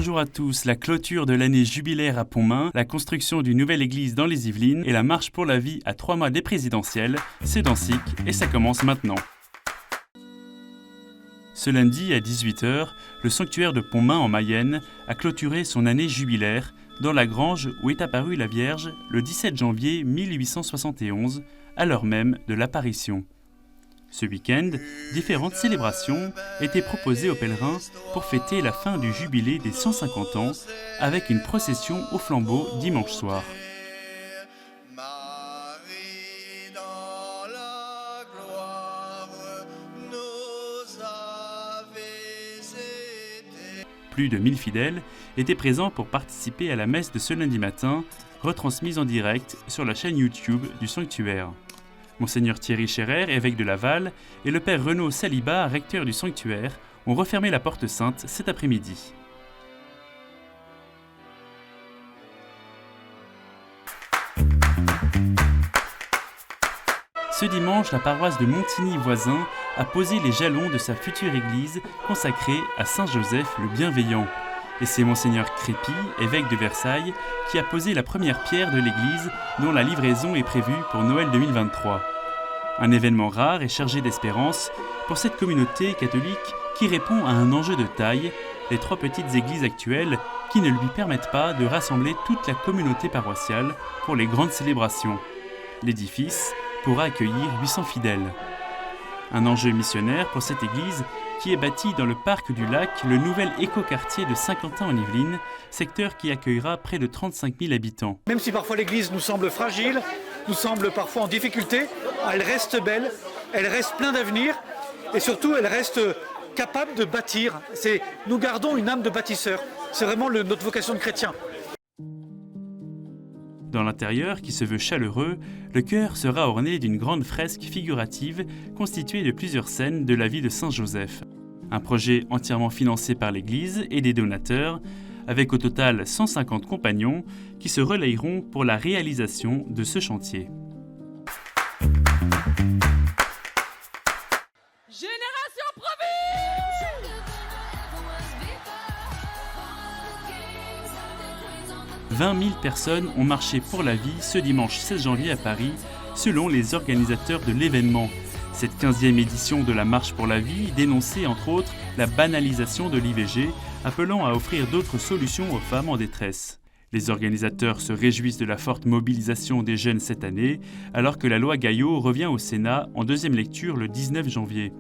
Bonjour à tous, la clôture de l'année jubilaire à Pontmain, la construction d'une nouvelle église dans les Yvelines et la marche pour la vie à 3 mois des présidentielles, c'est dans SIC et ça commence maintenant. Ce lundi à 18h, le sanctuaire de Pontmain en Mayenne a clôturé son année jubilaire dans la grange où est apparue la Vierge le 17 janvier 1871, à l'heure même de l'apparition. Ce week-end, différentes célébrations étaient proposées aux pèlerins pour fêter la fin du jubilé des 150 ans avec une procession au flambeau dimanche soir. Plus de 1000 fidèles étaient présents pour participer à la messe de ce lundi matin, retransmise en direct sur la chaîne YouTube du sanctuaire. Monseigneur Thierry Scherer, évêque de Laval, et le père Renaud Saliba, recteur du sanctuaire, ont refermé la porte sainte cet après-midi. Ce dimanche, la paroisse de Montigny voisin a posé les jalons de sa future église consacrée à Saint Joseph le Bienveillant. Et c'est Monseigneur Crépy, évêque de Versailles, qui a posé la première pierre de l'église dont la livraison est prévue pour Noël 2023. Un événement rare et chargé d'espérance pour cette communauté catholique qui répond à un enjeu de taille, les 3 petites églises actuelles qui ne lui permettent pas de rassembler toute la communauté paroissiale pour les grandes célébrations. L'édifice pourra accueillir 800 fidèles. Un enjeu missionnaire pour cette église qui est bâtie dans le parc du lac, le nouvel écoquartier de Saint-Quentin en Yvelines, secteur qui accueillera près de 35 000 habitants. Même si parfois l'église nous semble fragile, nous semble parfois en difficulté, elle reste belle, elle reste pleine d'avenir et surtout elle reste capable de bâtir. Nous gardons une âme de bâtisseur, c'est vraiment notre vocation de chrétien. Dans l'intérieur, qui se veut chaleureux, le chœur sera orné d'une grande fresque figurative constituée de plusieurs scènes de la vie de Saint Joseph. Un projet entièrement financé par l'Église et des donateurs, avec au total 150 compagnons qui se relayeront pour la réalisation de ce chantier. Génération Promise! 20 000 personnes ont marché pour la vie ce dimanche 16 janvier à Paris, selon les organisateurs de l'événement. Cette 15e édition de la Marche pour la vie dénonçait entre autres la banalisation de l'IVG, appelant à offrir d'autres solutions aux femmes en détresse. Les organisateurs se réjouissent de la forte mobilisation des jeunes cette année, alors que la loi Gaillot revient au Sénat en deuxième lecture le 19 janvier.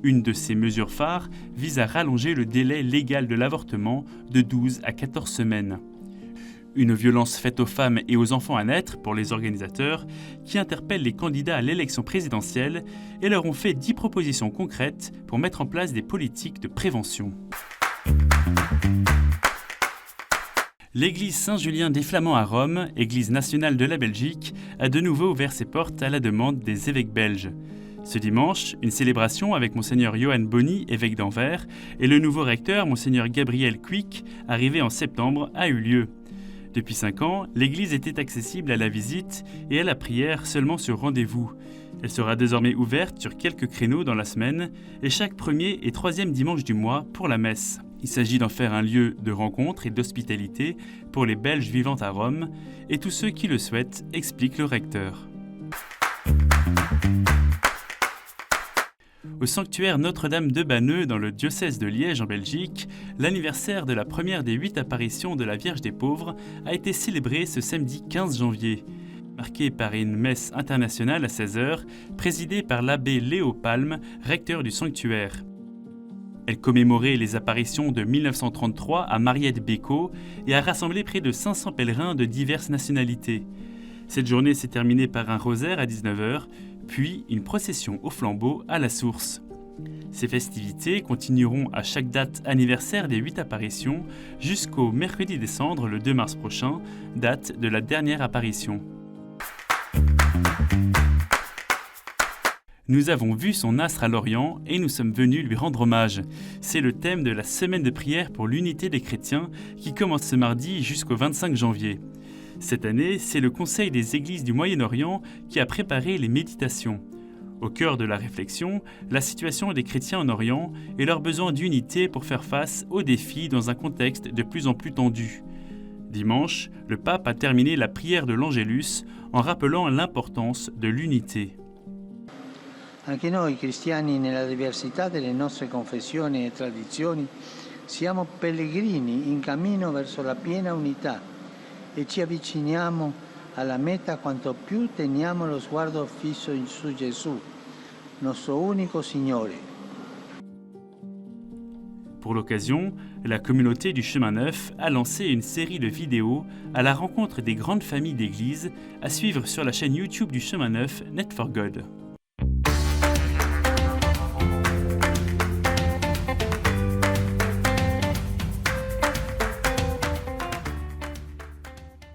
Une de ces mesures phares vise à rallonger le délai légal de l'avortement de 12 à 14 semaines. Une violence faite aux femmes et aux enfants à naître pour les organisateurs qui interpellent les candidats à l'élection présidentielle et leur ont fait 10 propositions concrètes pour mettre en place des politiques de prévention. L'église Saint-Julien des Flamands à Rome, église nationale de la Belgique, a de nouveau ouvert ses portes à la demande des évêques belges. Ce dimanche, une célébration avec Monseigneur Johan Bonny, évêque d'Anvers, et le nouveau recteur, Monseigneur Gabriel Quick, arrivé en septembre, a eu lieu. Depuis 5 ans, l'église était accessible à la visite et à la prière seulement sur rendez-vous. Elle sera désormais ouverte sur quelques créneaux dans la semaine et chaque premier et 3e dimanche du mois pour la messe. Il s'agit d'en faire un lieu de rencontre et d'hospitalité pour les Belges vivant à Rome et tous ceux qui le souhaitent, explique le recteur. Au sanctuaire Notre-Dame de Banneux, dans le diocèse de Liège en Belgique, l'anniversaire de la première des 8 apparitions de la Vierge des Pauvres a été célébré ce samedi 15 janvier, marqué par une messe internationale à 16h, présidée par l'abbé Léo Palme, recteur du sanctuaire. Elle commémorait les apparitions de 1933 à Mariette-Bécot et a rassemblé près de 500 pèlerins de diverses nationalités. Cette journée s'est terminée par un rosaire à 19h, puis une procession au flambeau à la source. Ces festivités continueront à chaque date anniversaire des 8 apparitions jusqu'au mercredi des Cendres le 2 mars prochain, date de la dernière apparition. Nous avons vu son astre à l'Orient et nous sommes venus lui rendre hommage. C'est le thème de la semaine de prière pour l'unité des chrétiens qui commence ce mardi jusqu'au 25 janvier. Cette année, c'est le Conseil des Églises du Moyen-Orient qui a préparé les méditations. Au cœur de la réflexion, la situation des chrétiens en Orient et leur besoin d'unité pour faire face aux défis dans un contexte de plus en plus tendu. Dimanche, le pape a terminé la prière de l'Angélus en rappelant l'importance de l'unité. Anche noi cristiani, nella diversità delle nostre confessioni e tradizioni, siamo pellegrini in cammino verso la piena unità e ci avviciniamo alla meta quanto più teniamo lo sguardo fisso su Gesù, nostro unico Signore. Pour l'occasion, la communauté du Chemin Neuf a lancé une série de vidéos à la rencontre des grandes familles d'églises à suivre sur la chaîne YouTube du Chemin Neuf Net for God.